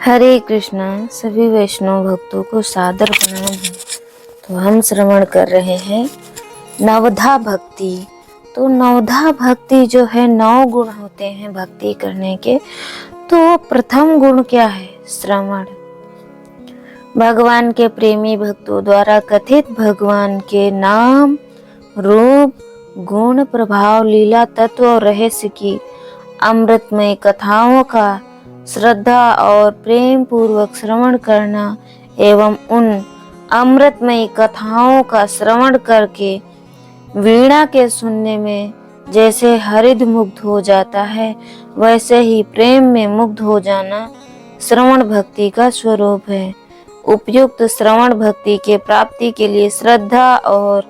हरे कृष्णा। सभी वैष्णव भक्तों को सादर प्रणाम है। तो हम श्रवण कर रहे हैं नवधा भक्ति। तो नवधा भक्ति जो है 9 गुण होते हैं भक्ति करने के। तो प्रथम गुण क्या है? श्रवण। भगवान के प्रेमी भक्तों द्वारा कथित भगवान के नाम, रूप, गुण, प्रभाव, लीला, तत्व और रहस्य की अमृतमय कथाओं का श्रद्धा और प्रेम पूर्वक श्रवण करना एवं उन अमृतमयी कथाओं का श्रवण करके वीणा के सुनने में जैसे हृदय मुग्ध हो जाता है, वैसे ही प्रेम में मुग्ध हो जाना श्रवण भक्ति का स्वरूप है। उपयुक्त श्रवण भक्ति के प्राप्ति के लिए श्रद्धा और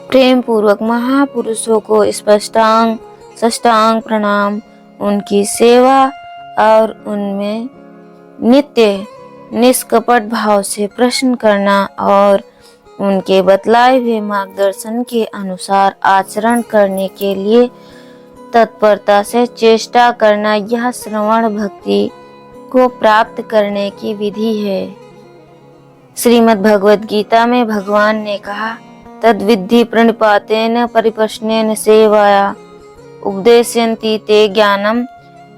प्रेम पूर्वक महापुरुषों को साष्टांग प्रणाम, उनकी सेवा और उनमें नित्य निष्कपट भाव से प्रश्न करना और उनके बतलाए हुए मार्गदर्शन के अनुसार आचरण करने के लिए तत्परता से चेष्टा करना, यह श्रवण भक्ति को प्राप्त करने की विधि है। श्रीमद् भगवद गीता में भगवान ने कहा, तद्विद्धि प्रणिपातेन परिप्रश्नेन सेवाया उपदेशयन्ति ते ज्ञानम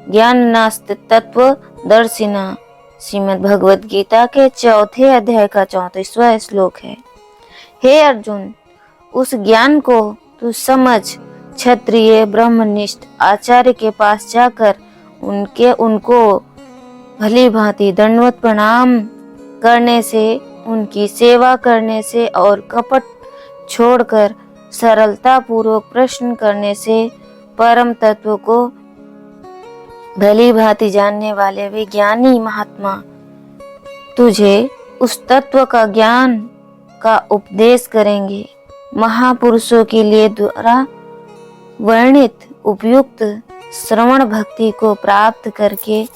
ज्ञानास्तत्त्वदर्शिना। श्रीमद् भगवद गीता के 4 अध्याय का 34वां श्लोक है। हे अर्जुन, उस ज्ञान को तू समझ क्षत्रिय ब्रह्मनिष्ठ आचार्य के पास जाकर उनको भली भांति दंडवत प्रणाम करने से, उनकी सेवा करने से और कपट छोड़कर सरलता पूर्वक प्रश्न करने से परम तत्व को भली भांति जानने वाले वे ज्ञानी महात्मा तुझे उस तत्व का ज्ञान का उपदेश करेंगे। महापुरुषों के लिए द्वारा वर्णित उपयुक्त श्रवण भक्ति को प्राप्त करके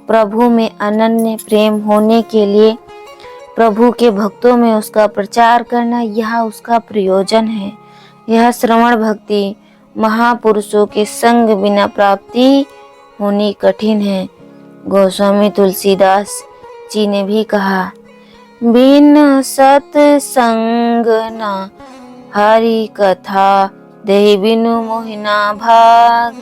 प्रभु में अनन्य प्रेम होने के लिए प्रभु के भक्तों में उसका प्रचार करना, यह उसका प्रयोजन है। यह श्रवण भक्ति महापुरुषों के संग बिना प्राप्ति होनी कठिन है। गोस्वामी तुलसीदास जी ने भी कहा, बिन सत्संग न हरि कथा देहि बिनु मोहिना भाग,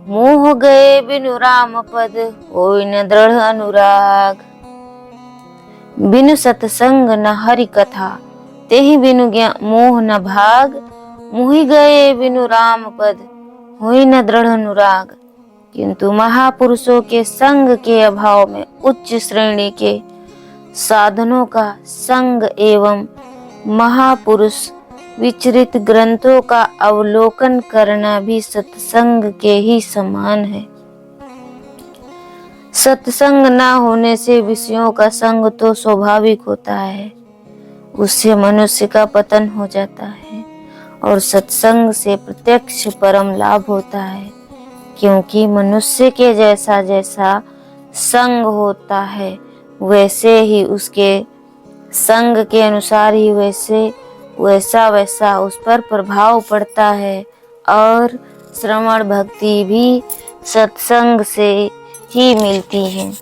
मोह गए बिनु राम पद होय न दृढ़ अनुराग। बिनु सत्संग न हरि कथा तेहि बिनु मोह न भाग, मोहि गए बिनु राम पद होय न दृढ़ अनुराग। किंतु महापुरुषों के संग के अभाव में उच्च श्रेणी के साधनों का संग एवं महापुरुष विचरित ग्रंथों का अवलोकन करना भी सत्संग के ही समान है। सत्संग ना होने से विषयों का संग तो स्वाभाविक होता है, उससे मनुष्य का पतन हो जाता है, और सत्संग से प्रत्यक्ष परम लाभ होता है, क्योंकि मनुष्य के जैसा जैसा संग होता है वैसे ही उसके संग के अनुसार ही वैसा वैसा उस पर प्रभाव पड़ता है। और श्रवण भक्ति भी सत्संग से ही मिलती है,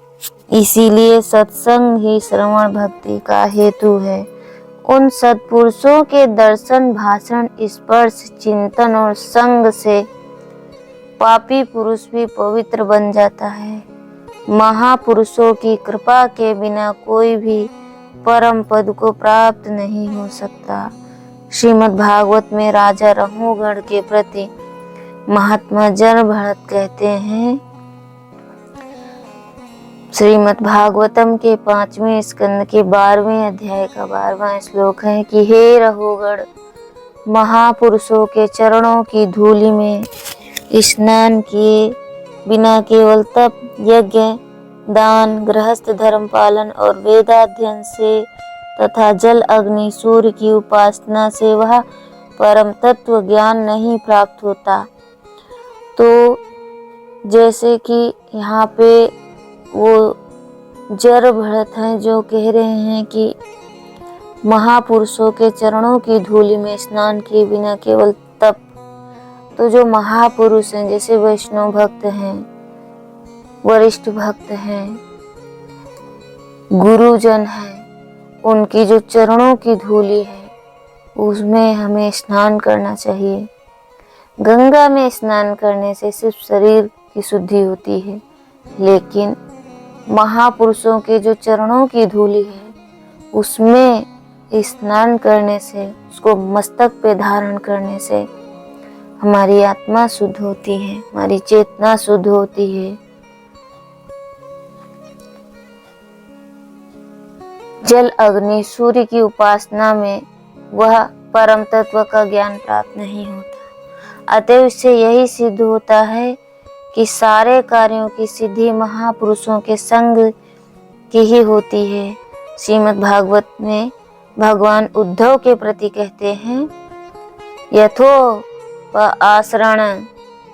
इसीलिए सत्संग ही श्रवण भक्ति का हेतु है। उन सत्पुरुषों के दर्शन, भाषण, स्पर्श, चिंतन और संग से पापी पुरुष भी पवित्र बन जाता है। महापुरुषों की कृपा के बिना कोई भी परम पद को प्राप्त नहीं हो सकता। श्रीमद् भागवत में राजा रहुगण के प्रति महात्मा जन कहते हैं, श्रीमद् भागवतम के 5वें स्कंद के 12वें अध्याय का 12वां श्लोक है कि हे रहुगण, महापुरुषों के चरणों की धूलि में स्नान किए बिना केवल तप, यज्ञ, दान, गृहस्थ धर्म पालन और वेदाध्ययन से तथा जल, अग्नि, सूर्य की उपासना से वह परम तत्व ज्ञान नहीं प्राप्त होता। तो जैसे कि यहाँ पे वो जर भरत हैं जो कह रहे हैं कि महापुरुषों के चरणों की धूलि में स्नान किए बिना केवल तप। तो जो महापुरुष हैं, जैसे वैष्णव भक्त हैं, वरिष्ठ भक्त हैं, गुरुजन हैं, उनकी जो चरणों की धूली है उसमें हमें स्नान करना चाहिए। गंगा में स्नान करने से सिर्फ शरीर की शुद्धि होती है, लेकिन महापुरुषों के जो चरणों की धूली है उसमें स्नान करने से, उसको मस्तक पे धारण करने से हमारी आत्मा शुद्ध होती है, हमारी चेतना शुद्ध होती है। जल, अग्नि, सूर्य की उपासना में वह परम तत्व का ज्ञान प्राप्त नहीं होता। अतः इससे यही सिद्ध होता है कि सारे कार्यों की सिद्धि महापुरुषों के संग की ही होती है। श्रीमद् भागवत में भगवान उद्धव के प्रति कहते हैं, यथो आसरण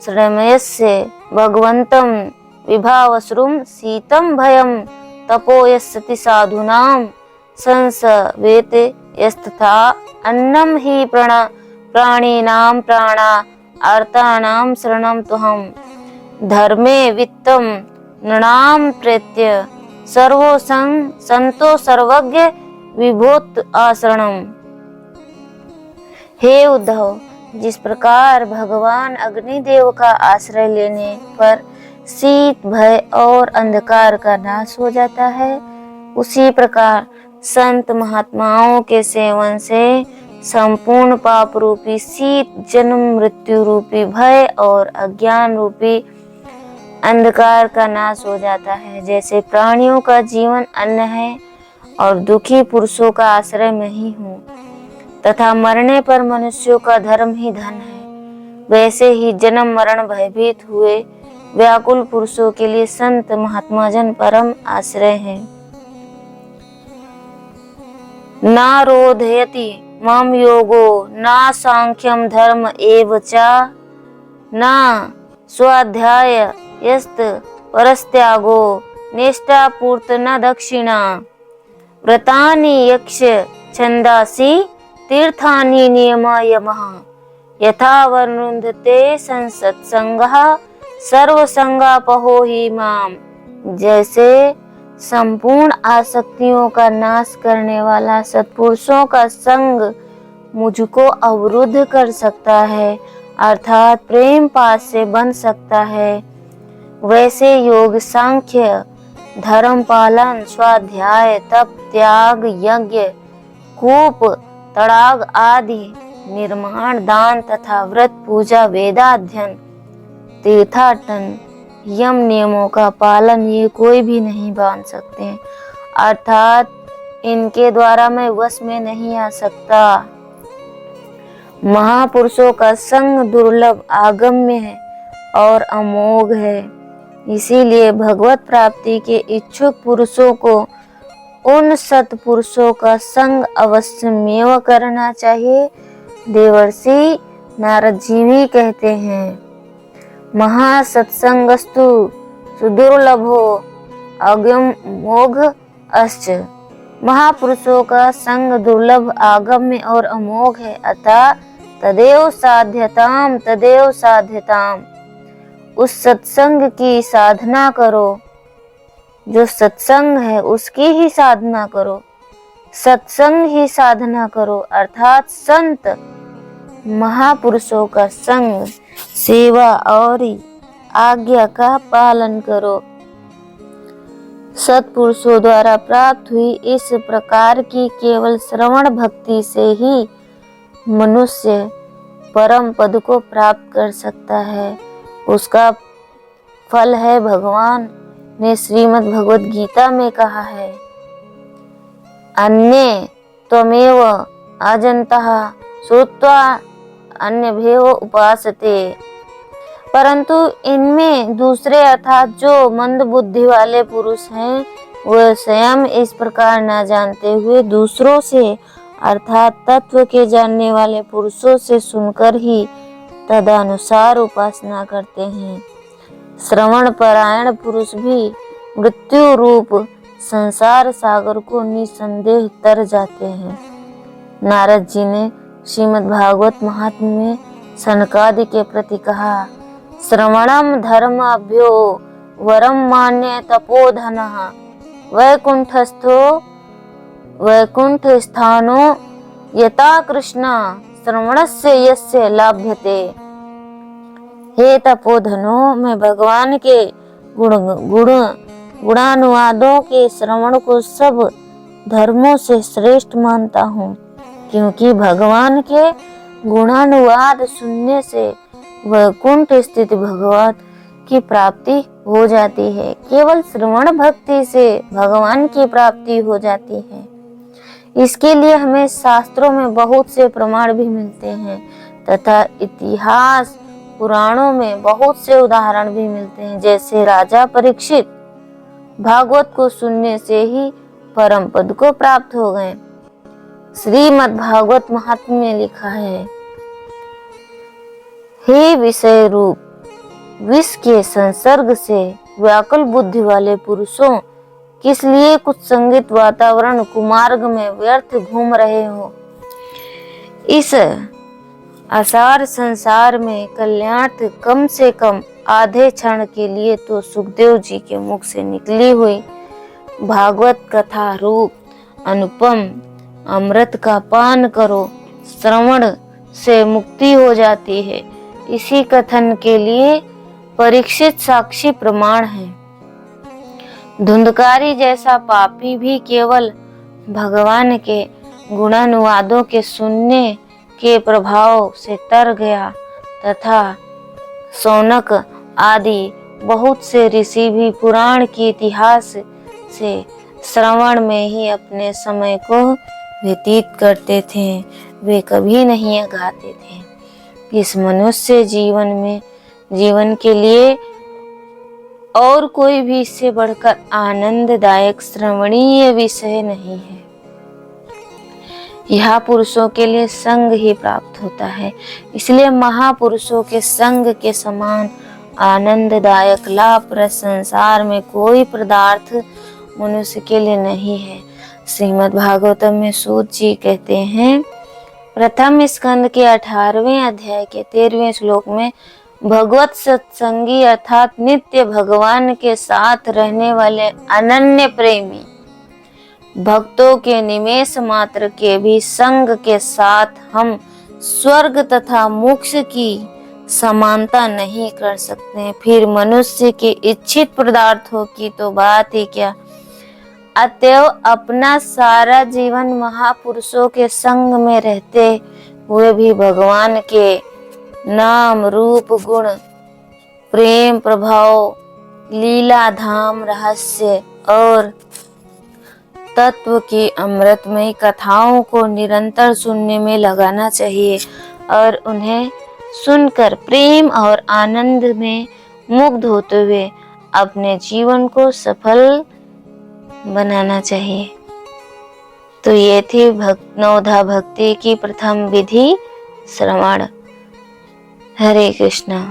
श्रमयस्य भगवंतम विभावश्रुम शीतम भयम तपो यस्ति साधूनाम संसवेत यस्तथा अन्नम ही प्राणिनाम प्राणा आर्तानाम शरणम तुहम धर्मे वित्तम नृणाम प्रेत्य सर्वो संतो सर्वज्ञ विभूत आश्रणम। हे उद्धव, जिस प्रकार भगवान अग्निदेव का आश्रय लेने पर शीत, भय और अंधकार का नाश हो जाता है, उसी प्रकार संत महात्माओं के सेवन से संपूर्ण पाप रूपी शीत, जन्म मृत्यु रूपी भय और अज्ञान रूपी अंधकार का नाश हो जाता है। जैसे प्राणियों का जीवन अन्न है और दुखी पुरुषों का आश्रय मैं ही हूँ, तथा मरने पर मनुष्यों का धर्म ही धन है, वैसे ही जन्म मरण भयभीत हुए व्याकुल पुरुषों के लिए संत महात्मा जन परम आश्रय हैं। ना रोधयति मम योगो ना सांख्यम धर्म एव च ना स्वाध्याय यस्त परस्त्यागो निष्ठा पूर्त न दक्षिणा व्रतानि यक्ष छंदासी तीर्थानि नियम यमः यथा वर्णुन्धते संसत्संगः सर्वसंगापहो हि माम। जैसे संपूर्ण आसक्तियों का नाश करने वाला सत्पुरुषों का संग मुझको अवरुद्ध कर सकता है, अर्थात प्रेम पास से बन सकता है, वैसे योग, सांख्य, धर्म पालन, स्वाध्याय, तप, त्याग, यज्ञ, कूप, तड़ाग आदि निर्माण, दान तथा व्रत पूजा, वेदाध्ययन, तीर्थाटन, यम नियमों का पालन ये कोई भी नहीं बांध सकते, अर्थात इनके द्वारा मैं वश में नहीं आ सकता। महापुरुषों का संग दुर्लभ, आगम्य है और अमोघ है। इसीलिए भगवत प्राप्ति के इच्छुक पुरुषों को उन सत्पुरुषों का संग अवश्यमेव करना चाहिए। देवर्षि नारद जी भी कहते हैं, महासत्संगस्तु सुदुर्लभो अगमोघ अस्च। महापुरुषों का संग दुर्लभ, आगम्य और अमोघ है, अतः तदेव साध्यताम। उस सत्संग की साधना करो, जो सत्संग है उसकी ही साधना करो, सत्संग ही साधना करो, अर्थात संत महापुरुषों का संग, सेवा और आज्ञा का पालन करो। सत्पुरुषों द्वारा प्राप्त हुई इस प्रकार की केवल श्रवण भक्ति से ही मनुष्य परम पद को प्राप्त कर सकता है। उसका फल है भगवान ने श्रीमद् भगवद गीता में कहा है, अन्ये त्वमेव अजन्तः श्रुत्वा अन्यभ्यो उपासते। परंतु इनमें दूसरे अर्थात जो मंद बुद्धि वाले पुरुष हैं, वह स्वयं इस प्रकार न जानते हुए दूसरों से अर्थात तत्व के जानने वाले पुरुषों से सुनकर ही तदनुसार उपासना करते हैं। श्रवण परायण पुरुष भी मृत्यु रूप संसार सागर को निसंदेह तर जाते हैं। नारद जी ने श्रीमद् भागवत महात्म्य में सनकादि के प्रति कहा, श्रवणम धर्माभ्यो वरम मान्य तपोधनः वैकुंठस्थो वैकुंठ स्थानो यथा कृष्ण श्रवणस्य यस्य लाभ्यते। हे तपोधनो, मैं भगवान के गुणानुवादों के श्रवण को सब धर्मों से श्रेष्ठ मानता हूँ, क्योंकि भगवान के गुणानुवाद सुनने से वैकुंठ स्थित भगवत की प्राप्ति हो जाती है। केवल श्रवण भक्ति से भगवान की प्राप्ति हो जाती है। इसके लिए हमें शास्त्रों में बहुत से प्रमाण भी मिलते हैं तथा इतिहास पुराणों में बहुत से उदाहरण भी मिलते हैं। जैसे राजा परीक्षित भागवत को सुनने से ही परम पद को प्राप्त हो गए। श्रीमद् भागवत महात्म्य में लिखा है, हे विषय रूप विष के संसर्ग से व्याकुल बुद्धि वाले पुरुषों, किस लिए कुछ संगीत वातावरण कुमार्ग में व्यर्थ घूम रहे हो। इस असार संसार में कल्याणार्थ कम से कम आधे क्षण के लिए तो सुखदेव जी के मुख से निकली हुई भागवत कथा रूप अनुपम अमृत का पान करो, श्रवण से मुक्ति हो जाती है। इसी कथन के लिए परीक्षित साक्षी प्रमाण है। धुंधकारी जैसा पापी भी केवल भगवान के गुणानुवादों के सुनने के प्रभाव से तर गया तथा शौनक आदि बहुत से ऋषि भी पुराण के इतिहास से श्रवण में ही अपने समय को व्यतीत करते थे। वे कभी नहीं गाते थे। इस मनुष्य जीवन के लिए और कोई भी इससे बढ़कर आनंददायक श्रवणीय विषय नहीं है। यह पुरुषों के लिए संग ही प्राप्त होता है। इसलिए महापुरुषों के संग के समान आनंददायक लाभ संसार में कोई पदार्थ मनुष्य के लिए नहीं है। श्रीमद् भागवतम में सूत जी कहते हैं, प्रथम स्कंद के 18वें अध्याय के 13वें श्लोक में भगवत सत्संगी अर्थात नित्य भगवान के साथ रहने वाले अनन्य प्रेमी भक्तों के निमेष मात्र के भी संग के साथ हम स्वर्ग तथा मोक्ष की समानता नहीं कर सकते। फिर मनुष्य के इच्छित पदार्थों की तो बात ही क्या। अतएव अपना सारा जीवन महापुरुषों के संग में रहते हुए भी भगवान के नाम रूप गुण प्रेम प्रभाव लीला धाम रहस्य और तत्व की अमृतमयी कथाओं को निरंतर सुनने में लगाना चाहिए और उन्हें सुनकर प्रेम और आनंद में मुग्ध होते हुए अपने जीवन को सफल बनाना चाहिए। तो ये थी नवधा भक्ति की प्रथम विधि श्रवण। हरे कृष्णा।